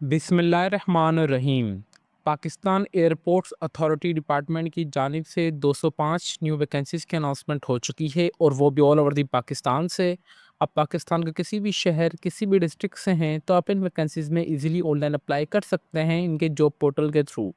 बिस्मिल्लाहिर्रहमानिर्रहीम। Pakistan airports authority department की जानिब से 205 न्यू वैकेंसीज़ की अनाउंसमेंट हो चुकी है और वो भी ऑल ओवर दी पाकिस्तान से। आप पाकिस्तान के किसी भी शहर, किसी भी डिस्ट्रिक्ट से हैं, तो आप इन वैकेंसीज़ में ईज़िली ऑनलाइन अप्लाई कर सकते हैं इनके जॉब पोर्टल के थ्रू।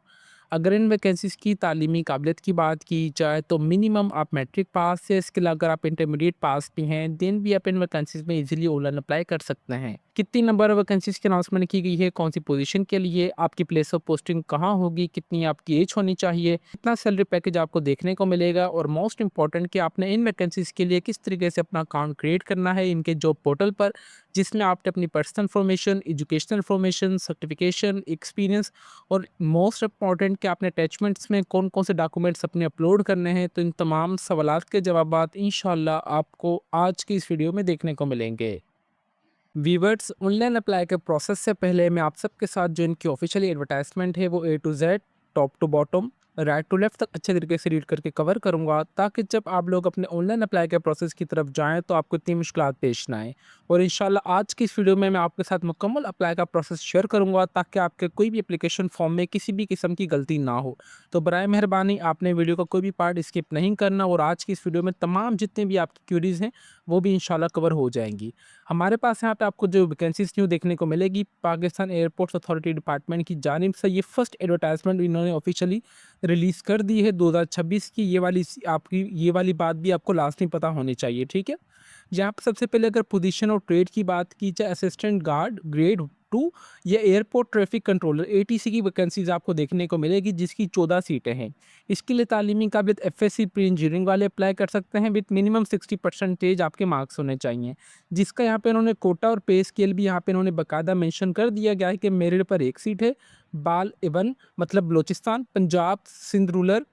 अगर इन वैकेंसीज़ की तालीमी काबिलियत की बात की जाए तो मिनिमम आप मैट्रिक पास या इसके अलावा अगर आप इंटरमीडिएट पास भी हैं देन भी आप इन वैकेंसीज़ में इजीली ऑनलाइन अप्लाई कर सकते हैं। कितनी नंबर ऑफ वैकेंसीज़ की अनाउंसमेंट की गई है, कौन सी पोजीशन के लिए, आपकी प्लेस ऑफ पोस्टिंग कहाँ होगी, कितनी आपकी एज होनी चाहिए, कितना सैलरी पैकेज आपको देखने को मिलेगा और मोस्ट इंपॉर्टेंट कि आपने इन वैकेंसीज़ के लिए किस तरीके से अपना अकाउंट क्रिएट करना है इनके जॉब पोर्टल पर, जिसमें आपने अपनी personal information, educational information, certification, experience और मोस्ट इम्पॉर्टेंट कि आपने अटैचमेंट्स में कौन-कौन से डॉक्यूमेंट्स अपने अपलोड करने हैं। तो इन तमाम सवालात के जवाबात इंशाअल्लाह आपको आज की इस वीडियो में देखने को मिलेंगे। वीवर्स, ऑनलाइन अप्लाई के प्रोसेस से पहले मैं आप सबके साथ जो इनकी ऑफिशियली एडवर्टाइजमेंट है वो A to Z, top to bottom, right to left तक अच्छे तरीके से रीड करके कवर करूंगा, ताकि जब आप लोग अपने ऑनलाइन अप्लाई के प्रोसेस की तरफ जाएं तो आपको इतनी मुश्किलात पेश ना आए। और इंशाल्लाह आज की इस वीडियो में मैं आपके साथ मुकम्मल अप्लाई का प्रोसेस शेयर करूंगा, ताकि आपके कोई भी एप्लीकेशन फॉर्म में किसी भी किस्म की गलती ना हो। तो बराए मेहरबानी आपने वीडियो का कोई भी पार्ट स्किप नहीं करना और आज की इस वीडियो में तमाम जितने भी आपकी क्यूरीज हैं वो भी इंशाल्लाह कवर हो जाएंगी। हमारे पास यहाँ पे आपको जो वैकेंसीज़ न्यू देखने को मिलेगी, पाकिस्तान एयरपोर्ट्स अथॉरिटी डिपार्टमेंट की जानिब से ये फर्स्ट एडवर्टाइजमेंट इन्होंने ऑफिशियली रिलीज़ कर दी है 2026 की। ये वाली बात भी आपको लास्ट में पता होनी चाहिए, ठीक है? यहाँ पे सबसे पहले अगर पोजीशन और ट्रेड की बात की जाए, असिस्टेंट गार्ड ग्रेड 2 या एयरपोर्ट ट्रैफिक कंट्रोलर एटीसी की वैकेंसीज आपको देखने को मिलेगी, जिसकी 14 सीटें हैं। इसके लिए तालीमी काबिलियत एफएससी प्री इंजीनियरिंग वाले अप्लाई कर सकते हैं विद मिनिमम 60% आपके मार्क्स होने चाहिए। जिसका यहाँ पे इन्होंने कोटा और पे स्केल भी यहाँ पे इन्होंने बाकायदा मेंशन कर दिया गया है कि मेरिट पर एक सीट है। बाल इवन मतलब Balochistan, Punjab, Sindh rural,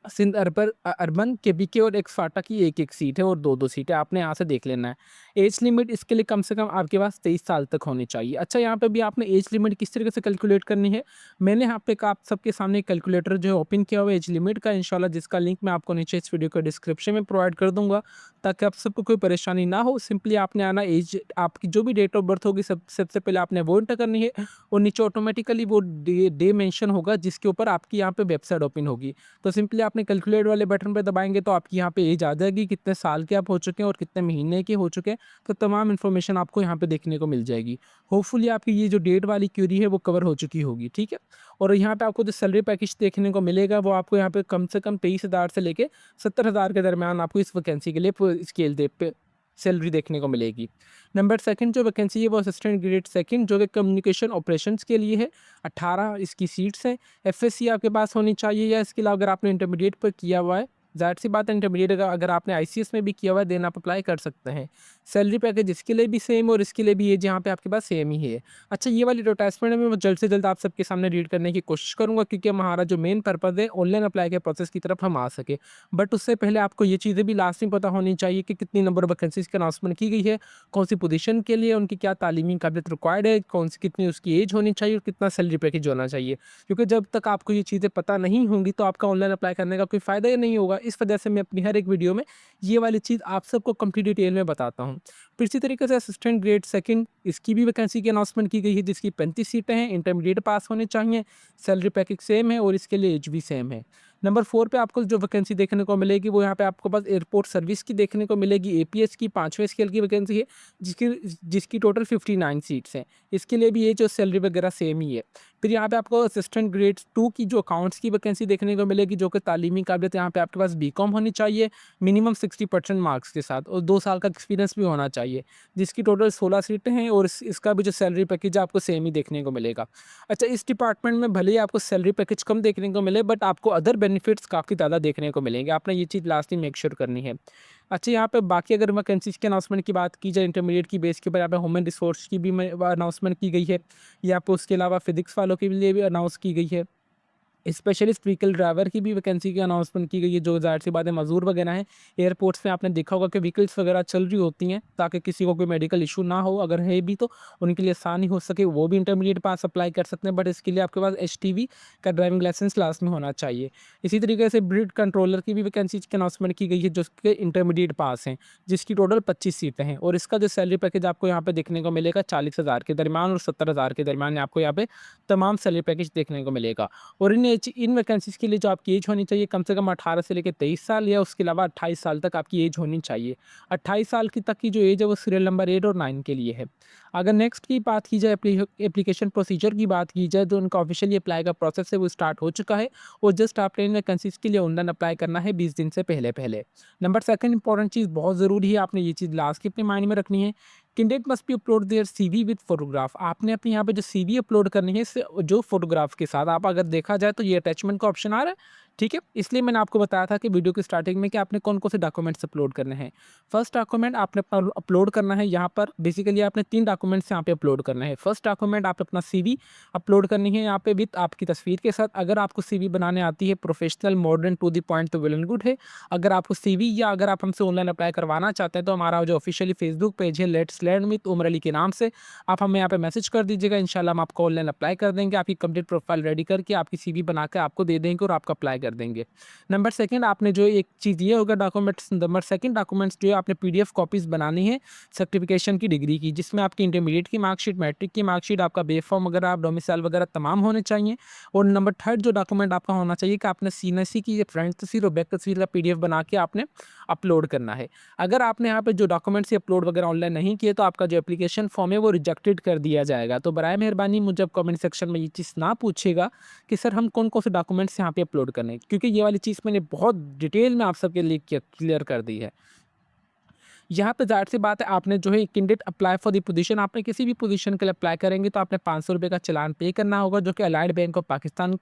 Sindh urban, KPK और एक फाटा की एक-एक सीट है और 2-2 सीटें आपने यहाँ से देख लेना है। एज लिमिट इसके लिए कम से कम आपके पास 23 साल तक होनी चाहिए। अच्छा, यहाँ पे भी आपने एज लिमिट किस तरीके से कैलकुलेट करनी है, मैंने यहाँ पे आप सबके सामने कैलकुलेटर जो है ओपन किया हुआ है एज लिमिट का इंशाल्लाह, जिसका लिंक मैं आपको नीचे इस वीडियो के डिस्क्रिप्शन में प्रोवाइड कर दूँगा, ताकि आप सबको कोई परेशानी ना हो। सिंपली आपने आना, एज आपकी जो भी डेट ऑफ बर्थ होगी सबसे पहले आपने वो एंटर करनी है और नीचे ऑटोमेटिकली वो डे डे मेंशन होगा जिसके ऊपर आपकी यहाँ पे वेबसाइट ओपन होगी। तो सिंपली आपने कैलकुलेट वाले बटन पे दबाएँगे तो आपकी यहाँ पे एज आ जाएगी, कितने साल के आप हो चुके हैं और कितने महीने के हो चुके हैं, तो तमाम इन्फॉर्मेशन आपको यहाँ पे देखने को मिल जाएगी। होपफुली आपकी ये जो डेट वाली क्वेरी है वो कवर हो चुकी होगी, ठीक है? और यहाँ पे आपको जो सैलरी पैकेज देखने को मिलेगा वो आपको यहाँ पे कम से कम 23,000 से लेके 70,000 के दरमियान आपको इस वैकेंसी के लिए स्केल दे पे सैलरी देखने को मिलेगी। नंबर सेकंड जो वैकेंसी है वो असिस्टेंट ग्रेड सेकंड जो कि कम्युनिकेशन ऑपरेशंस के लिए है। 18 इसकी सीट्स हैं। एफएससी आपके पास होनी चाहिए या इसके अलावा अगर आपने इंटरमीडिएट पर किया हुआ है, ज़ाहिर सी बात है इंटरमीडिएट अगर अगर आपने आईसीएस में भी किया हुआ है देन आप अप्लाई कर सकते हैं। सैलरी पैकेज इसके लिए भी सेम और इसके लिए भी ये जहाँ पे आपके पास सेम ही है। अच्छा, ये वाली एडवर्टाइजमेंट है मैं जल्द से जल्द आप सबके सामने रीड करने की कोशिश करूँगा, क्योंकि हमारा जो मेन पर्पज़ है ऑनलाइन अप्लाई के प्रोसेस की तरफ हम आ सके। बट उससे पहले आपको ये चीज़ें भी लास्ट में पता होनी चाहिए कि कितनी नंबर ऑफ वैकेंसीज़ की अनाउंसमेंट की गई है, कौन-सी पोजीशन के लिए, उनकी क्या तालीमी काबिलियत रिक्वायर्ड है, कौन-सी कितनी उसकी एज होनी चाहिए और कितना सैलरी पैकेज होना चाहिए। क्योंकि जब तक आपको ये चीज़ें पता नहीं होंगी तो आपका ऑनलाइन अप्लाई करने का कोई फ़ायदा ही नहीं होगा। इस वजह से मैं अपनी हर एक वीडियो में ये वाली चीज़ आप सबको कंप्लीट डिटेल में बताता हूँ। फिर इसी तरीके से असिस्टेंट ग्रेड सेकंड इसकी भी वैकेंसी की अनाउंसमेंट की गई है, जिसकी 35 सीटें हैं, इंटरमीडिएट पास होने चाहिए, सैलरी पैकेज सेम है और इसके लिए एज भी सेम है। नंबर 4 पे आपको जो वैकेंसी देखने को मिलेगी वो यहाँ पे आपको पास एयरपोर्ट सर्विस की देखने को मिलेगी। एपीएस की 5वें स्केल की वैकेंसी है, जिसकी जिसकी टोटल 59 सीट्स हैं। इसके लिए भी एज और सैलरी वगैरह सेम ही है। फिर यहाँ पे आपको असिस्टेंट ग्रेड 2 की जो अकाउंट्स की वैकेंसी देखने को मिलेगी, जो कि तालीमी काबिलियत यहाँ पे आपके पास बीकॉम होनी चाहिए, मिनिमम 60% मार्क्स के साथ और 2 साल का एक्सपीरियंस भी होना चाहिए, जिसकी टोटल 16 सीटें हैं और इसका भी जो सैलरी पैकेज है आपको सेम ही देखने को मिलेगा। अच्छा, इस डिपार्टमेंट में भले ही आपको सैलरी पैकेज कम देखने को मिले बट आपको अदर बेनिफिट्स काफ़ी ज़्यादा देखने को मिलेंगे। आपने ये चीज़ लास्ट में मेक श्योर करनी है। अच्छा, यहाँ पे बाकी अगर वैकेंसीज़ की अनाउंसमेंट की बात की जाए इंटरमीडिएट की बेस के ऊपर, यहाँ पे ह्यूमन रिसोर्स की भी अनाउंसमेंट की गई है। यहाँ पे उसके अलावा फिजिक्स वालों के लिए भी अनाउंस की गई है। स्पेशलिस्ट व्हीकल ड्राइवर की भी वैकेंसी की अनाउंसमेंट की गई है, जो ज़ाहिर सी बात है मज़दूर वगैरह हैं। एयरपोर्ट्स पे आपने देखा होगा कि व्हीकल्स वगैरह चल रही होती हैं, ताकि किसी को कोई मेडिकल इशू ना हो, अगर है भी तो उनके लिए आसानी हो सके, वो भी इंटरमीडिएट पास अप्लाई कर सकते हैं, बट इसके लिए आपके पास एचटीवी का ड्राइविंग लाइसेंस लास्ट में होना चाहिए। इसी तरीके से ब्रिड कंट्रोलर की भी वैकेंसी की अनाउंसमेंट की गई है, जो उसके इंटरमीडिएट पास हैं, जिसकी टोटल 25 सीटें हैं, और इसका जो सैलरी पैकेज आपको यहाँ पे देखने को मिलेगा 40,000 के दरमियान और 70,000 के दरमियान आपको यहाँ पे तमाम सैलरी पैकेज देखने को मिलेगा। और इन वैकेंसीज़ के लिए जो आपकी एज होनी चाहिए कम से कम 18 से लेकर 23 साल, या उसके अलावा 28 साल तक आपकी एज होनी चाहिए। 28 साल की तक की जो एज है वो सीरियल नंबर 8 और 9 के लिए है। अगर नेक्स्ट की बात की जाए, एप्लीकेशन प्रोसीजर की बात की जाए, तो उनका ऑफिशियली अप्लाई का प्रोसेस है वो स्टार्ट हो चुका है, और जस्ट आपने इन वैकेंसीज़ के लिए ऑनलाइन अप्लाई करना है 20 दिन से पहले-पहले। नंबर सेकंड इंपॉर्टेंट चीज़ बहुत ज़रूरी है, आपने ये चीज़ लास्ट की अपने माइंड में रखनी है। Candidate must be upload their CV with photograph. आपने अपने यहाँ पे जो सीवी अपलोड करनी है जो फोटोग्राफ के साथ, आप अगर देखा जाए तो ये अटैचमेंट का ऑप्शन आ रहा है, ठीक है। इसलिए मैंने आपको बताया था कि वीडियो की स्टार्टिंग में कि आपने कौन कौन से डॉक्यूमेंट्स अपलोड करने हैं। फर्स्ट डॉक्यूमेंट आपने अपना अपलोड करना है यहाँ पर, बेसिकली आपने 3 डॉक्यूमेंट्स यहाँ पे अपलोड करना है। फर्स्ट डॉक्यूमेंट आप अपना सीवी अपलोड करनी है यहाँ पे विद आपकी तस्वीर के साथ। अगर आपको सीवी बनाने आती है, professional, modern, to the point, तो वेल एंड गुड है। अगर आपको सीवी, या अगर आप हमसे ऑनलाइन अप्लाई करवाना चाहते हैं, तो हमारा जो ऑफिशियली फेसबुक पेज है let's learn with Umar Ali के नाम से, आप हमें यहाँ पे मैसेज कर दीजिएगा। इंशाल्लाह हम आपको ऑनलाइन अप्लाई कर देंगे, आपकी कंप्लीट प्रोफाइल रेडी करके आपकी सीवी बना के आपको दे देंगे और आपका अप्लाई कर देंगे। नंबर सेकंड, आपने जो एक चीज़ ये होगा डॉक्यूमेंट्स, नंबर सेकंड डॉक्यूमेंट्स जो है आपने पीडीएफ कॉपीज़ बनानी है सर्टिफिकेशन की डिग्री की, जिसमें आपकी इंटरमीडिएट की मार्कशीट, मैट्रिक की मार्कशीट, आपका बे फॉर्म वगैरह, आप डोमिसाइल वगैरह तमाम होने चाहिए। और नंबर थर्ड जो डॉक्यूमेंट आपका होना चाहिए कि आपने सीएनसी की फ्रंट तस्वीर और बैक तस्वीर का पीडीएफ बना के आपने अपलोड करना है। अगर आपने यहाँ पे जो डॉक्यूमेंट्स अपलोड वगैरह ऑनलाइन नहीं किए, तो आपका जो एप्लीकेशन फॉर्म है वो रिजेक्टेड कर दिया जाएगा। तो बराए मेहरबानी मुझे अब कमेंट सेक्शन में ये चीज़ ना पूछिएगा कि सर हम कौन कौन से डॉक्यूमेंट्स यहाँ पे अपलोड करने हैं, क्योंकि ये वाली चीज़ मैंने बहुत डिटेल में आप सबके लिए क्लियर कर दी है। यहाँ पे ज़ाहिर-सी बात है, आपने जो है candidate apply for the position, आपने किसी भी पोजीशन के लिए अप्लाई करेंगे तो आपने ₹500 का चालान पे करना होगा, जो कि अलाइड बैंक ऑफ पाकिस्तान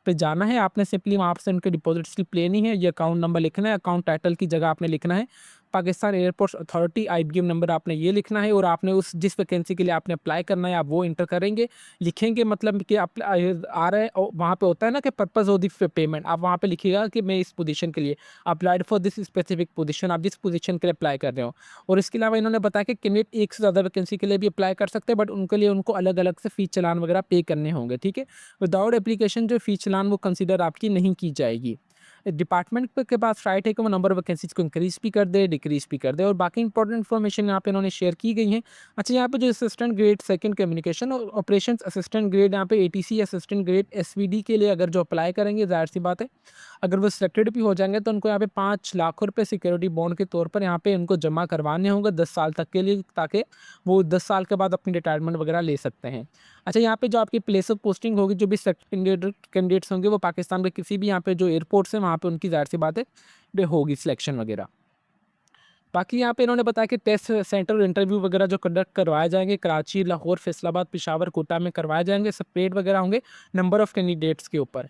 पे जाना है। आपने सिंपली वहाँ से उनकी डिपॉजिट स्लिप लेनी है, ये अकाउंट नंबर लिखना है, अकाउंट टाइटल की जगह आपने लिखना है Pakistan airports authority, IBM number आपने ये लिखना है, और आपने उस जिस वैकेंसी के लिए आपने अप्लाई करना है आप वो एंटर करेंगे। लिखेंगे मतलब कि आप आ रहा है, और वहाँ पे होता है ना कि पर्पज़ ऑफ द पेमेंट, आप वहाँ पे लिखिएगा कि मैं इस पोजीशन के लिए applied for this specific position, आप जिस पोजीशन के लिए अप्लाई कर रहे हो। और इसके अलावा इन्होंने बताया कि कैंडिडेट एक से ज़्यादा वैकेंसी के लिए भी अप्लाई कर सकते हैं, बट उनके लिए उनको अलग-अलग से फ़ीस चालान वगैरह पे करने होंगे, ठीक है। विदाउट एप्लीकेशन जो फ़ीस चालान वो कंसीडर आपकी नहीं की जाएगी। डिपार्टमेंट के पास राइट है कि वो नंबर ऑफ वैकेंसीज़ को इंक्रीज़ भी कर दे, डिक्रीज़ भी कर दे, और बाकी इंपॉर्टेंट इन्फॉर्मेशन यहाँ पे इन्होंने शेयर की गई है। अच्छा, यहाँ पे जो असिस्टेंट ग्रेड सेकंड कम्युनिकेशन और ऑपरेशंस असिस्टेंट ग्रेड, यहाँ पे एटीसी असिस्टेंट ग्रेड एसवीडी के लिए अगर जो अप्लाई करेंगे, ज़ाहिर-सी बात है, अगर वो सिलेक्टेड भी हो जाएँगे तो उनको यहाँ पे 5 लाख रुपए सिक्योरिटी बॉन्ड के तौर पर यहाँ पे उनको जमा करवाने होंगे 10 साल तक के लिए, ताकि वो 10 साल के बाद अपनी रिटायरमेंट वगैरह ले सकते हैं। अच्छा, यहाँ पे जो आपकी प्लेस ऑफ पोस्टिंग होगी, जो भी सेलेक्ट कैंडिडेट्स होंगे वो पाकिस्तान के किसी भी यहाँ पे जो एयरपोर्ट्स हैं वहाँ पे उनकी ज़ाहिर-सी बात है होगी सिलेक्शन वगैरह। बाकी यहाँ पे इन्होंने बताया कि टेस्ट सेंटर इंटरव्यू वगैरह जो कंडक्ट करवाए जाएँगे कराची, लाहौर, फैसलाबाद, पेशावर, कोटा में करवाए जाएँगे, सेपरेट वगैरह होंगे नंबर ऑफ़ कैंडिडेट्स के ऊपर।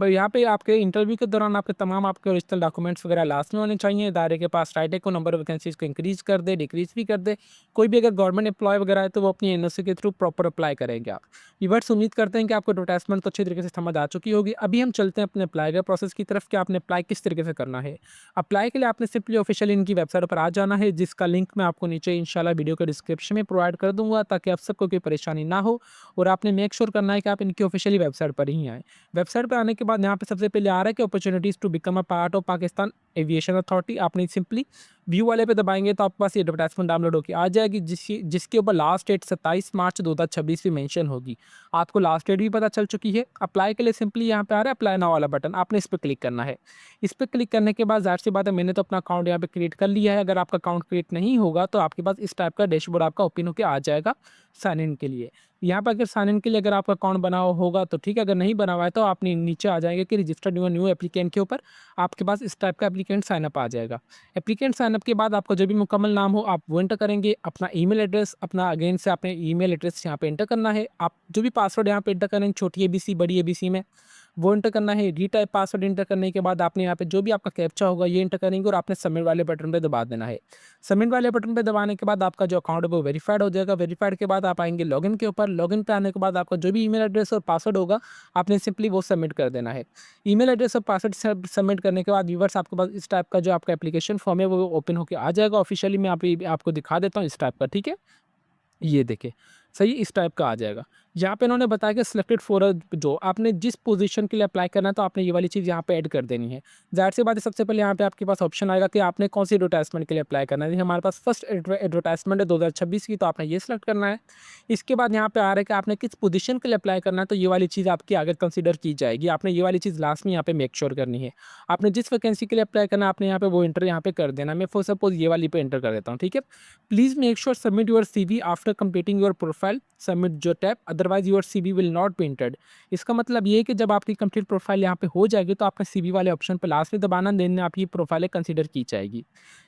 यहाँ पे आपके इंटरव्यू के दौरान आपके तमाम आपके ओरिजिनल डॉक्यूमेंट्स वगैरह लास्ट में होने चाहिए। इदारे के पास राइट है को नंबर ऑफ़ वैकेंसीज़ को इंक्रीज़ कर दे, डिक्रीज़ भी कर दे। कोई भी अगर गवर्नमेंट एम्प्लॉय वगैरह है तो वो अपनी एनओसी के थ्रू प्रॉपर अप्लाई करेंगे आप। व्यूअर्स, उम्मीद करते हैं कि आपको एडवर्टाइज़मेंट तो अच्छी तरीके से समझ आ चुकी होगी। अभी हम चलते हैं अपने अप्लाई के प्रोसेस की तरफ कि आपने अप्लाई किस तरीके से करना है। अप्लाई के लिए आपने सिंपली ऑफिशियली इनकी वेबसाइट पर आ जाना है, जिसका लिंक मैं आपको नीचे इंशाल्लाह वीडियो के डिस्क्रिप्शन में प्रोवाइड कर दूंगा, ताकि आप सबको कोई परेशानी ना हो। और आपने मेक श्योर करना है कि आप इनकी ऑफिशियली वेबसाइट पर ही आएँ। वेबसाइट पर आने के बाद यहाँ पे सबसे पहले आ रहा है कि opportunities to become a part of Pakistan aviation authority. आपने सिंपली व्यू वाले पे दबाएंगे तो आपके पास ये एडवर्टाइजमेंट डाउनलोड होकर आ जाएगी, जिसके ऊपर लास्ट डेट 27 मार्च 2026 भी मेंशन होगी। आपको लास्ट डेट भी पता चल चुकी है। अप्लाई के लिए सिंपली यहाँ पे आ रहा है अप्लाई नाउ वाला बटन, आपने इस पर क्लिक करना है। इस पर क्लिक करने के बाद ज़ाहिर सी बात है, मैंने तो अपना अकाउंट यहाँ पे क्रिएट कर लिया है। अगर आपका अकाउंट क्रिएट नहीं होगा तो आपके पास इस टाइप का डैशबोर्ड आपका ओपन होकर आ जाएगा साइन इन के लिए। यहाँ पर अगर साइन इन के लिए अगर आपका अकाउंट बना हुआ होगा तो ठीक है, अगर नहीं बना हुआ है तो आप नीचे आ जाएंगे कि रजिस्टर्ड न्यू एप्लीकेंट के ऊपर आपके पास इस टाइप का एप्लीकेंट साइन अप आ जाएगा। एप्लीकेंट साइन अप के बाद आपका जो भी मुकम्मल नाम हो आप वो एंटर करेंगे, अपना ईमेल एड्रेस, अपना अगेन से आपने ईमेल एड्रेस यहाँ पे एंटर करना है। आप जो भी पासवर्ड यहाँ पे एंटर करेंगे, छोटी एबीसी, बड़ी एबीसी में वो एंटर करना है। रीटाइप पासवर्ड एंटर करने के बाद आपने यहाँ पे जो भी आपका कैप्चा होगा ये एंटर करेंगे और आपने सबमिट वाले बटन पे दबा देना है। सबमिट वाले बटन पे दबाने के बाद आपका जो अकाउंट है वो वेरीफाइड हो जाएगा। वेरीफाइड के बाद आप आएंगे लॉगिन के ऊपर। लॉगिन पे आने के बाद आपका जो भी ईमेल एड्रेस और पासवर्ड होगा आपने सिंपली वो सबमिट कर देना है। ईमेल एड्रेस और पासवर्ड सबमिट करने के बाद व्यूअर्स आपके पास इस टाइप का जो आपका एप्लीकेशन फॉर्म है वो ओपन होकर आ जाएगा ऑफिशियली। मैं आपको दिखा देता हूँ इस टाइप का, ठीक है। ये देखिए, सही इस टाइप का आ जाएगा। यहाँ पे इन्होंने बताया कि सिलेक्टेड फॉर जो आपने जिस पोजीशन के लिए अप्लाई करना है तो आपने ये वाली चीज़ यहाँ पे ऐड कर देनी है। ज़ाहिर-सी बात है, सबसे पहले यहाँ पे आपके पास ऑप्शन आएगा कि आपने कौन सी एडवर्टाइज़मेंट के लिए अप्लाई करना है। हमारे पास फर्स्ट एडवर्टाइज़मेंट है 2026 की, तो आपने ये सिलेक्ट करना है। इसके बाद यहाँ पे आ रहा है कि आपने किस पोजीशन के लिए अप्लाई करना है, तो ये वाली चीज़ आपकी आगे कंसीडर की जाएगी। आपने ये वाली चीज़ लास्ट में यहाँ पे मेक श्योर करनी है। आपने जिस वैकेंसी के लिए अप्लाई करना है आपने यहाँ पे वो एंटर यहाँ पे कर देना। मैं फॉर सपोज़ ये वाली पे एंटर कर देता हूँ, ठीक है। Please make sure submit your CV after completing your profile submit जो tab, otherwise your CV will not be entered. इसका मतलब ये है कि जब आपकी कंप्लीट प्रोफाइल यहाँ पे हो जाएगी तो आपने सीवी वाले ऑप्शन पे लास्ट में दबाना, देन आपकी प्रोफाइल कंसीडर की जाएगी।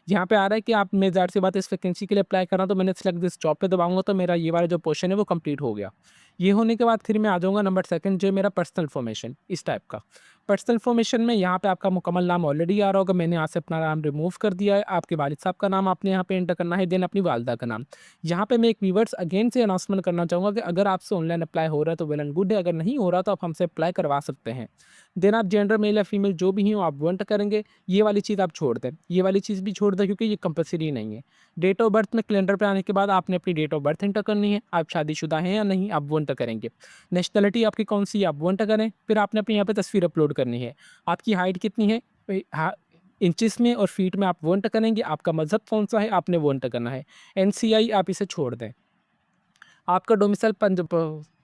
यहाँ पे आ रहा है कि आप, मैं ज़ाहिर सी बात है इस वैकेंसी के लिए अप्लाई कर रहा हूँ तो मैंने सेलेक्ट दिस जॉब पे दबाऊंगा तो मेरा ये वाला जो पोर्शन है वो कंप्लीट हो गया। ये होने के बाद फिर मैं आ जाऊँगा नंबर सेकंड, जो है मेरा पर्सनल इन्फॉर्मेशन इस टाइप का। पर्सनल इन्फॉर्मेशन में यहाँ पे आपका मुकम्मल नाम ऑलरेडी आ रहा होगा। मैंने यहाँ से अपना नाम रिमूव कर दिया है। आपके वालिद साहब का नाम आपने यहाँ पे एंटर करना है, देन अपनी वालदा का नाम। यहाँ पे मैं एक व्यूअर्स अगेन से अनाउंसमेंट करना चाहूँगा कि अगर आपसे ऑनलाइन अप्लाई हो रहा है तो वेल एंड गुड है, अगर नहीं हो रहा तो आप हमसे अप्लाई करवा सकते हैं। देन आप जेंडर मेल या फीमेल जो भी हो आप वो एंटर करेंगे। ये वाली चीज़ आप छोड़ दें, ये वाली चीज़ भी छोड़ दें क्योंकि ये कंपलसरी नहीं है। डेट ऑफ बर्थ में कैलेंडर पे आने के बाद आपने अपनी डेट ऑफ बर्थ एंटर करनी है। आप शादीशुदा हैं या नहीं आप वो एंटर करेंगे। नेशनैलिटी आपकी कौन सी है आप वो एंटर करें। फिर आपने अपनी यहाँ पे तस्वीर अपलोड करनी है। आपकी हाइट कितनी है, इंचेस में और फीट में आप वो एंटर करेंगे। आपका मज़हब कौन सा है आपने वो एंटर करना है। एनसीआई आप इसे छोड़ दें। आपका डोमिसाइल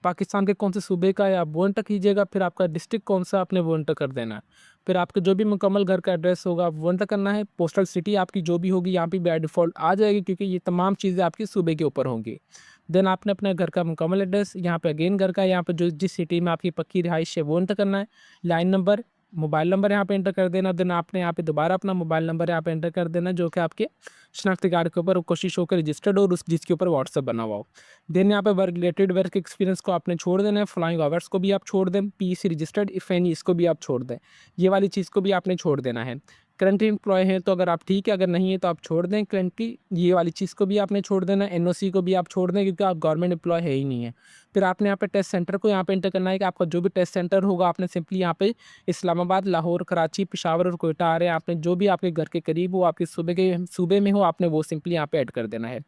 पाकिस्तान के कौन से सूबे का है आप वो एंटर कीजिएगा। फिर आपका डिस्ट्रिक्ट कौन सा आपने वो एंटर कर देना है। फिर आपके जो भी मुकम्मल घर का एड्रेस होगा आप वो एंटर करना है। पोस्टल सिटी आपकी जो भी होगी यहाँ पे बाय डिफ़ॉल्ट आ जाएगी क्योंकि ये तमाम चीज़ें आपकी सूबे के ऊपर होंगी। देन आपने अपने घर का मुकम्मल एड्रेस यहाँ पे अगेन घर का, यहाँ पे जो जिस सिटी में आपकी पक्की रिहाइश है वो एंटर करना है। लाइन नंबर, मोबाइल नंबर यहाँ पे एंटर कर देना। देन आपने यहाँ पे दोबारा अपना मोबाइल नंबर यहाँ पे एंटर कर देना जो कि आपके शनाख्ती कार्ड के ऊपर कोशिश होकर रजिस्टर्ड हो और उस जिसके ऊपर व्हाट्सअप बना हुआ हो। देन यहाँ पे वर्क रिलेटेड वर्क एक्सपीरियंस को आपने छोड़ देना है। फ्लाइंग आवर्स को भी आप छोड़ दें। पीसी रजिस्टर्ड इफ एनी इसको भी आप छोड़ दें। ये वाली चीज़ को भी आपने छोड़ देना है। करंट एम्प्लॉय है तो अगर आप ठीक है, अगर नहीं है तो आप छोड़ दें। करंटली ये वाली चीज़ को भी आपने छोड़ देना है। एनओसी को भी आप छोड़ दें क्योंकि आप गवर्नमेंट एम्प्लॉय है ही नहीं है। फिर आपने यहाँ पे टेस्ट सेंटर को यहाँ पे एंटर करना है कि आपका जो भी टेस्ट सेंटर होगा आपने सिंपली यहाँ पे इस्लामाबाद, लाहौर, कराची, पेशावर और कोयटा आ रहे हैं, आपने जो भी आपके घर के करीब हो, आपके सूबे में हो, आपने वो सिंपली यहाँ पे ऐड कर देना है।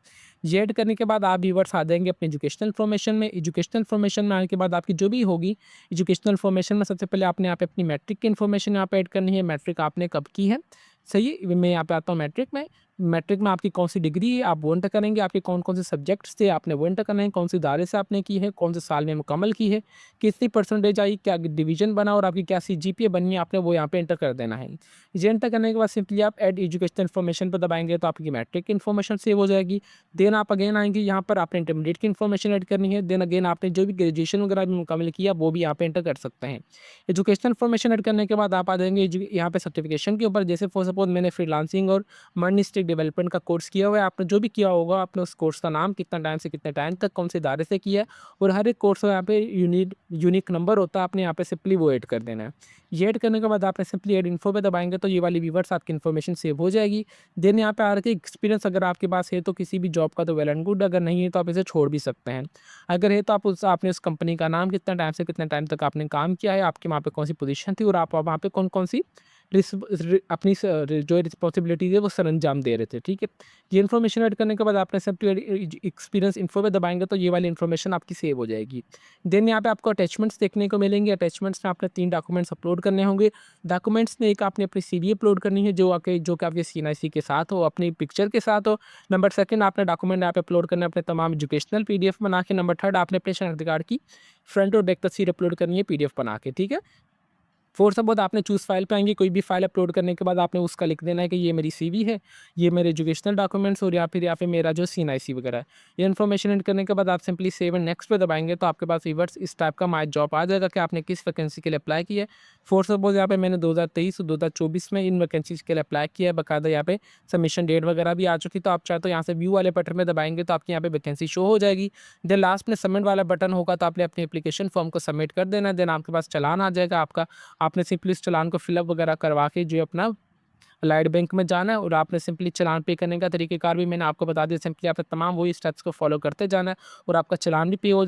ये ऐड करने के बाद आप व्यूअर्स आ जाएंगे अपने एजुकेशनल इन्फॉर्मेशन में। एजुकेशनल इन्फॉर्मेशन में आने के बाद आपकी जो भी होगी एजुकेशनल इन्फॉर्मेशन में सबसे पहले आपने यहाँ पे अपनी मैट्रिक की इन्फॉर्मेशन यहाँ पे ऐड करनी है। मैट्रिक आपने कब की है, सही है। मैं यहाँ पे आता हूँ मैट्रिक में। मैट्रिक में आपकी कौन सी डिग्री है आप वो एंटर करेंगे। आपके कौन कौन से सब्जेक्ट्स थे आपने वो एंटर करना है। कौन सी दायरे से आपने की है, कौन से साल में मुकम्मल की है, कितनी परसेंटेज आई, क्या डिवीजन बना और आपकी क्या सीजीपीए बनी है, आपने वो यहाँ पे एंटर कर देना है। ये एंटर करने के बाद सिंपली आप ऐड एजुकेशनल इन्फॉर्मेशन पर दबाएंगे तो आपकी मैट्रिक की इन्फॉर्मेशन सेव हो जाएगी। देन आप अगेन आएंगे यहाँ पर आपने इंटरमीडिएट की इन्फॉर्मेशन ऐड करनी है। देन अगेन आपने जो भी ग्रेजुएशन वगैरह भी मुकम्मल किया वो भी यहाँ पे एंटर कर सकते हैं। एजुकेशनल इन्फॉर्मेशन ऐड करने के बाद आप आ जाएंगे यहाँ पे सर्टिफिकेशन के ऊपर। जैसे फॉर सपोज मैंने फ्रीलांसिंग और मर्निस्टिक डेवलपमेंट का कोर्स किया हुआ है। आपने जो भी किया होगा आपने उस कोर्स का नाम, कितना टाइम से कितने टाइम तक, कौन से इदारे से किया है और हर एक कोर्स का यहाँ पे यूनिक नंबर होता है, आपने यहाँ पे सिंपली वो ऐड कर देना है। ये ऐड करने के बाद आपने सिंपली ऐड इन्फो पे दबाएंगे तो ये वाली व्यूवर्स आपकी इन्फॉर्मेशन सेव हो जाएगी। देन यहाँ पे आ रहा है एक्सपीरियंस अगर आपके पास है तो किसी भी जॉब का तो वेल एंड गुड, अगर नहीं है तो आप इसे छोड़ भी सकते हैं। अगर है तो आपने उस कंपनी का नाम, कितना टाइम से कितने टाइम तक आपने काम किया है, आपके वहाँ पे कौन सी पोजीशन थी और आप वहाँ पे कौन कौन सी अपनी जो रिस्पॉन्सिबिलिटीज़ है वो सरअंजाम दे रहे थे, ठीक है। ये इन्फॉर्मेशन ऐड करने के बाद आपने सिंपली एक्सपीरियंस इन्फो पे दबाएंगे तो ये वाली इन्फॉर्मेशन आपकी सेव हो जाएगी। देन यहाँ पे आपको अटैचमेंट्स देखने को मिलेंगे। अटैचमेंट्स में आपने 3 डॉक्यूमेंट्स अपलोड करने होंगे। डॉक्यूमेंट्स में एक आपने अपनी सीवी अपलोड करनी है जो कि आपके सीएनआईसी के साथ हो, अपनी पिक्चर के साथ हो। नंबर सेकंड आपने डॉक्यूमेंट यहाँ पे अपलोड करना है अपने तमाम एजुकेशनल पीडीएफ बना के। नंबर थर्ड आपने अपने शनाख्ती कार्ड की फ्रंट और बैक तस्वीर अपलोड करनी है पीडीएफ बना के, ठीक है। फ़ॉर सपोज़ आपने चूज़ फ़ाइल पे आएँगे, कोई भी फ़ाइल अपलोड करने के बाद आपने उसका लिख देना है कि ये मेरी सीवी है, ये मेरे एजुकेशनल डॉक्यूमेंट्स और या फिर मेरा जो सीएनआईसी वगैरह है। ये इन्फॉर्मेशन एंटर करने के बाद आप सिंपली सेव एंड नेक्स्ट पे दबाएँगे तो आपके पास व्यूअर्स इस टाइप का माय जॉब आ जाएगा कि आपने किस वैकेंसी के लिए अप्लाई किया है। फ़ॉर सपोज़ यहाँ पे मैंने 2023 और 2024 में इन वैकेंसीज़ के लिए अप्लाई किया है, बाकायदा यहाँ पे सबमिशन डेट वगैरह भी आ चुकी है, तो आप चाहे तो यहाँ से व्यू वाले बटन में दबाएँगे तो आपकी यहाँ पे वैकेंसी शो हो जाएगी। देन लास्ट में सबमिट वाला बटन होगा तो आपने अपनी एप्लीकेशन फॉर्म को सबमिट कर देना है, देन आपके पास चालान आ जाएगा आपका। आपने सिंपली इस चालान को फिलअप वगैरह करवा के जो अपना लाइट बैंक में जाना है और आपने सिंपली चालान पे करने का तरीक़ेकार भी मैंने आपको बता दिया। सिंपली आपने तमाम वही स्टेप्स को फॉलो करते जाना है और आपका चालान भी पे हो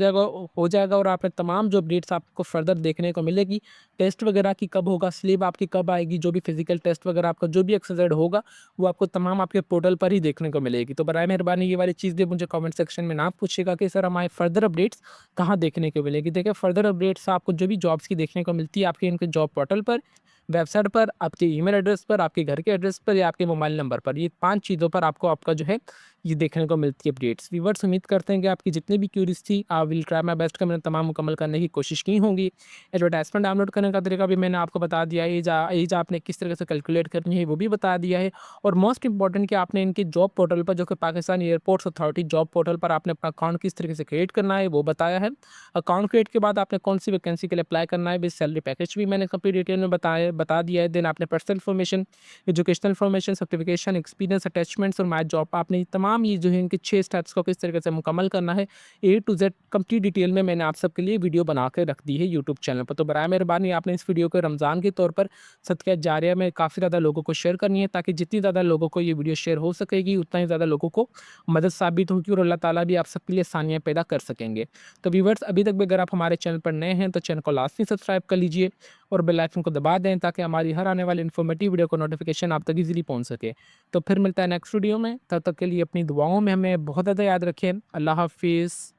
जाएगा और आपने तमाम जो अपडेट्स आपको फर्दर देखने को मिलेगी। टेस्ट वगैरह की कब होगा, स्लिप आपकी कब आएगी, जो भी फिजिकल टेस्ट वगैरह आपका जो भी एक्सरसाइज होगा, वो आपको तमाम आपके पोर्टल पर ही देखने को मिलेगी। तो बराए मेहरबानी ये वाली चीज़ भी मुझे कमेंट सेक्शन में ना पूछिएगा कि सर हमारे फर्दर अपडेट्स कहाँ देखने को मिलेगी। देखिए फर्दर अपडेट्स आपको जो भी जॉब्स की देखने को मिलती है आपके इनके जॉब पोर्टल पर, वेबसाइट पर, आपके ईमेल एड्रेस पर, आपके घर के एड्रेस पर या आपके मोबाइल नंबर पर। ये 5 चीज़ों पर आपको आपका जो है ये देखने को मिलती है अपडेट्स। व्यूअर्स उम्मीद करते हैं कि आपकी जितनी भी क्यूरीज़ थी I will try my best कि मैंने तमाम मुकम्मल करने की कोशिश की होंगी। एडवर्टाइज़मेंट डाउनलोड करने का तरीका भी मैंने आपको बता दिया है, एज आपने किस तरह से कैलकुलेट करनी है वो भी बता दिया है और मोस्ट इम्पोर्टेंट कि आपने इनके जॉब पोर्टल पर जो कि Pakistan airports authority job portal पर आपने अपना अकाउंट किस तरीके से क्रिएट करना है वो बताया है। अकाउंट क्रिएट के बाद आपने कौन सी वैकेंसी के लिए अप्लाई करना है, विद सैलरी पैकेज भी मैंने काफ़ी डिटेल में बता दिया है। देन आपने personal information, educational information, certification, experience, attachments और माय जॉब आपने ये तमाम ये जो है इनके 6 स्टेप्स को किस तरीके से मुकम्मल करना है ए टू जेड कंप्लीट डिटेल में मैंने आप सबके लिए वीडियो बना के रख दी है यूट्यूब चैनल पर। तो बराए मेहरबानी आपने इस वीडियो को रमज़ान के तौर पर सदक़ा जारिया में काफ़ी ज़्यादा लोगों को शेयर करनी है ताकि जितनी ज़्यादा लोगों को ये वीडियो शेयर हो सकेगी उतना ही ज़्यादा लोगों को मदद साबित होगी और अल्लाह ताला भी आप सबके लिए आसानियाँ पैदा कर सकेंगे। तो व्यूअर्स अभी तक भी अगर आप हमारे चैनल पर नए हैं तो चैनल को लाज़मी सब्सक्राइब कर लीजिए और बेल आइकन को दबा दें ताकि हमारी हर आने वाली इन्फॉर्मेटिव वीडियो का नोटिफिकेशन आप तक ईज़िली पहुँच सके। तो फिर मिलता है नेक्स्ट वीडियो में, तब तक के लिए अपनी दुआओं में हमें बहुत ज़्यादा याद रखें। अल्लाह हाफ़िज़।